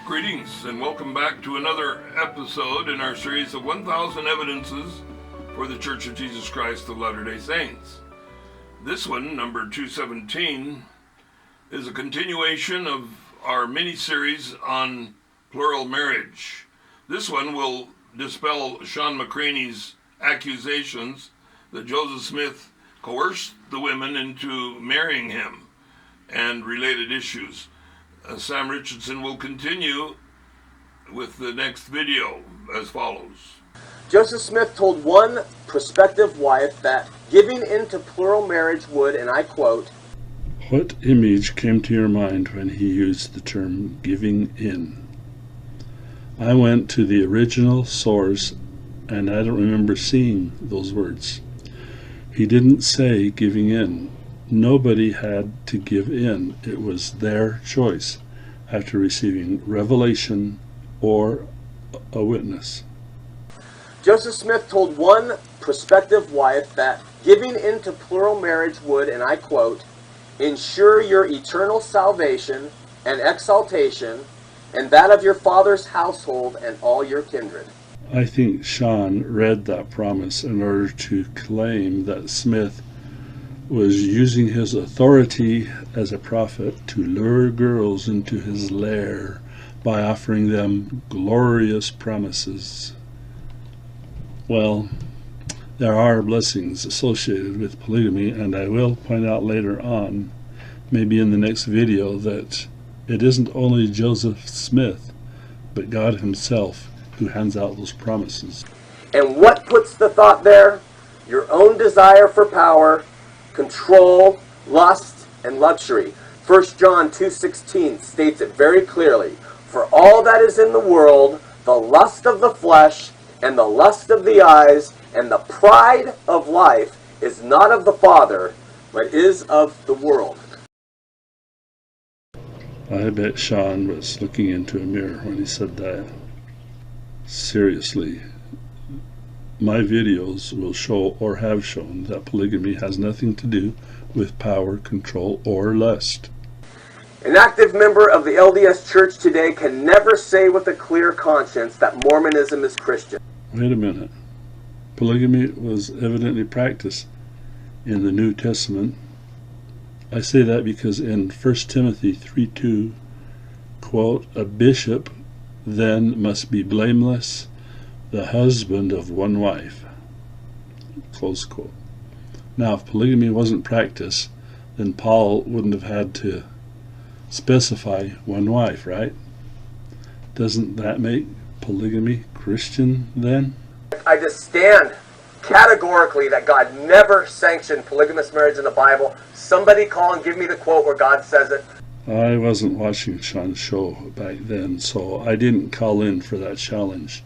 Greetings and welcome back to another episode in our series of 1,000 Evidences for the Church of Jesus Christ of Latter-day Saints. This one, number 217, is a continuation of our mini-series on plural marriage. This one will dispel Sean McCraney's accusations that Joseph Smith coerced the women into marrying him and related issues. Sam Richardson will continue with the next video as follows. Joseph Smith told one prospective wife that giving into plural marriage would, and I quote, "What image came to your mind when he used the term giving in?" I went to the original source and I don't remember seeing those words. He didn't say giving in. Nobody had to give in. It was their choice after receiving revelation or a witness. Joseph Smith told one prospective wife that giving into plural marriage would, and I quote, ensure your eternal salvation and exaltation and that of your father's household and all your kindred. I think Sean read that promise in order to claim that Smith was using his authority as a prophet to lure girls into his lair by offering them glorious promises. Well, there are blessings associated with polygamy, and I will point out later on, maybe in the next video, that it isn't only Joseph Smith, but God himself who hands out those promises. And what puts the thought there? Your own desire for power, control, lust, and luxury. 1 John 2:16 states it very clearly. For all that is in the world, the lust of the flesh, and the lust of the eyes, and the pride of life is not of the Father, but is of the world. I bet Sean was looking into a mirror when he said that. Seriously. My videos will show or have shown that polygamy has nothing to do with power, control, or lust. An active member of the LDS Church today can never say with a clear conscience that Mormonism is Christian. Wait a minute. Polygamy was evidently practiced in the New Testament. I say that because in 1 Timothy 3:2, quote, a bishop then must be blameless, the husband of one wife, close quote. Now, if polygamy wasn't practiced, then Paul wouldn't have had to specify one wife, right? Doesn't that make polygamy Christian then? I just stand categorically that God never sanctioned polygamous marriage in the Bible. Somebody call and give me the quote where God says it. I wasn't watching Sean's show back then, so I didn't call in for that challenge.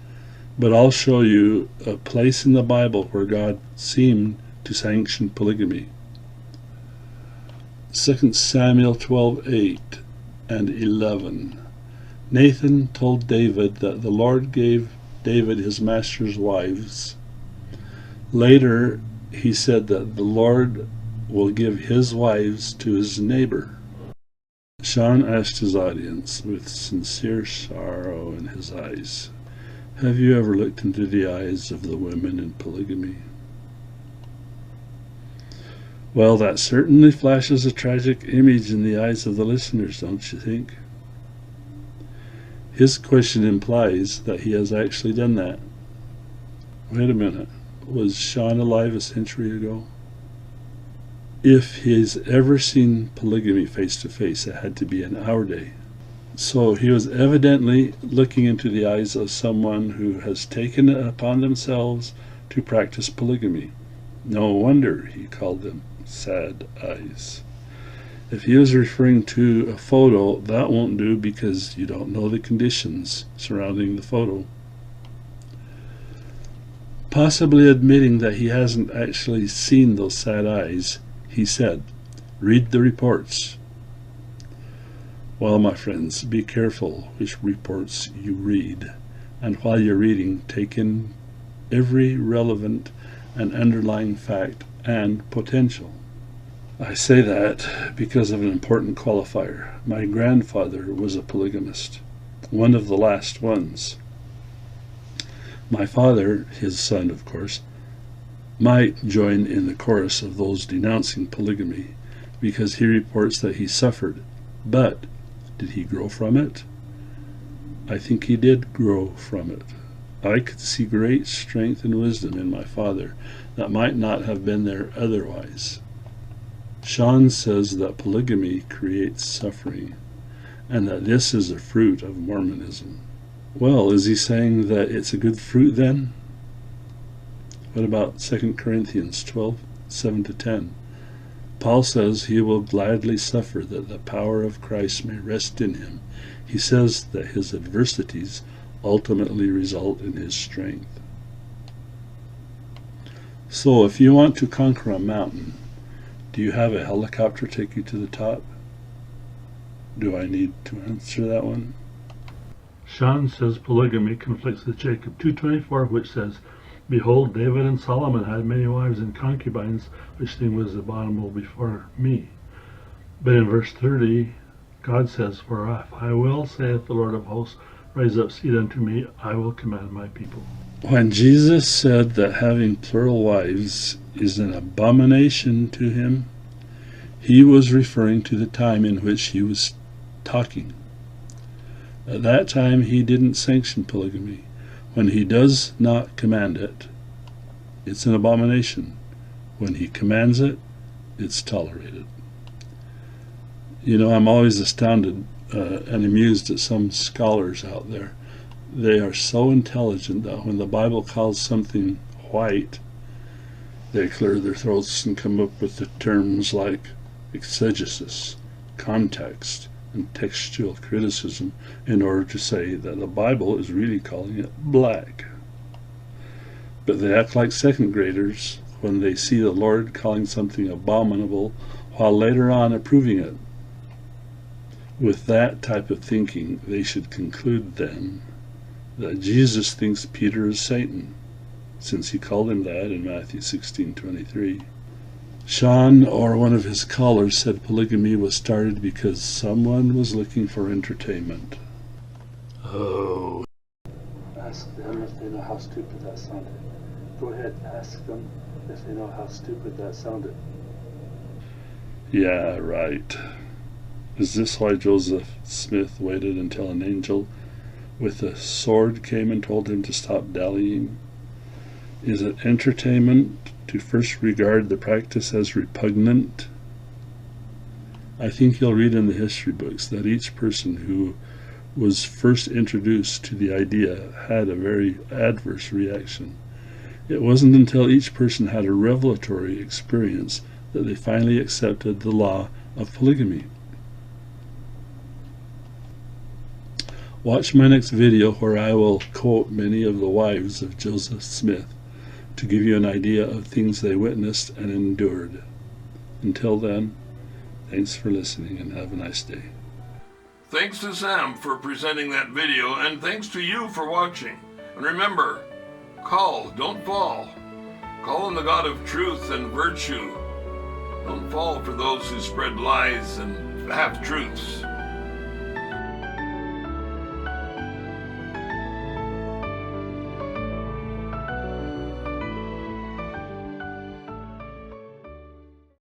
But I'll show you a place in the Bible where God seemed to sanction polygamy. 2 Samuel 12:8 and 11. Nathan told David that the Lord gave David his master's wives. Later, he said that the Lord will give his wives to his neighbor. Sean asked his audience with sincere sorrow in his eyes, have you ever looked into the eyes of the women in polygamy? Well, that certainly flashes a tragic image in the eyes of the listeners, don't you think? His question implies that he has actually done that. Wait a minute, was Sean alive a century ago? If he's ever seen polygamy face to face, it had to be in our day. So he was evidently looking into the eyes of someone who has taken it upon themselves to practice polygamy. No wonder he called them sad eyes. If he was referring to a photo, that won't do because you don't know the conditions surrounding the photo. Possibly admitting that he hasn't actually seen those sad eyes, he said, read the reports. Well, my friends, be careful which reports you read, and while you're reading, take in every relevant and underlying fact and potential. I say that because of an important qualifier. My grandfather was a polygamist. one of the last ones. My father, his son of course, might join in the chorus of those denouncing polygamy because he reports that he suffered. But did he grow from it? I think he did grow from it. I could see great strength and wisdom in my father that might not have been there otherwise. Sean says that polygamy creates suffering, and that this is a fruit of Mormonism. Well, is he saying that it's a good fruit then? What about 2 Corinthians 12, 7-10? Paul says he will gladly suffer that the power of Christ may rest in him. He says that his adversities ultimately result in his strength. So if you want to conquer a mountain, do you have a helicopter take you to the top? Do I need to answer that one? Sean says polygamy conflicts with Jacob 2:24, which says, "Behold, David and Solomon had many wives and concubines, which thing was abominable before me." But in verse 30, God says, "For if I will, saith the Lord of hosts, raise up seed unto me, I will command my people." When Jesus said that having plural wives is an abomination to him, he was referring to the time in which he was talking. At that time, he didn't sanction polygamy. When he does not command it, it's an abomination. When he commands it, it's tolerated. You know, I'm always astounded and amused at some scholars out there. They are so intelligent that when the Bible calls something white, they clear their throats and come up with the terms like exegesis, context, and textual criticism in order to say that the Bible is really calling it black. But they act like second graders when they see the Lord calling something abominable while later on approving it. With that type of thinking, they should conclude then that Jesus thinks Peter is Satan, since he called him that in Matthew 16:23. Sean, or one of his callers, said polygamy was started because someone was looking for entertainment. Oh. Ask them if they know how stupid that sounded. Go ahead, ask them if they know how stupid that sounded. Yeah, right. Is this why Joseph Smith waited until an angel with a sword came and told him to stop dallying? Is it entertainment to first regard the practice as repugnant? I think you'll read in the history books that each person who was first introduced to the idea had a very adverse reaction. It wasn't until each person had a revelatory experience that they finally accepted the law of polygamy. Watch my next video where I will quote many of the wives of Joseph Smith to give you an idea of things they witnessed and endured. Until then, thanks for listening and have a nice day. Thanks to Sam for presenting that video, and thanks to you for watching. And remember, call, don't fall. Call on the God of truth and virtue. Don't fall for those who spread lies and half-truths.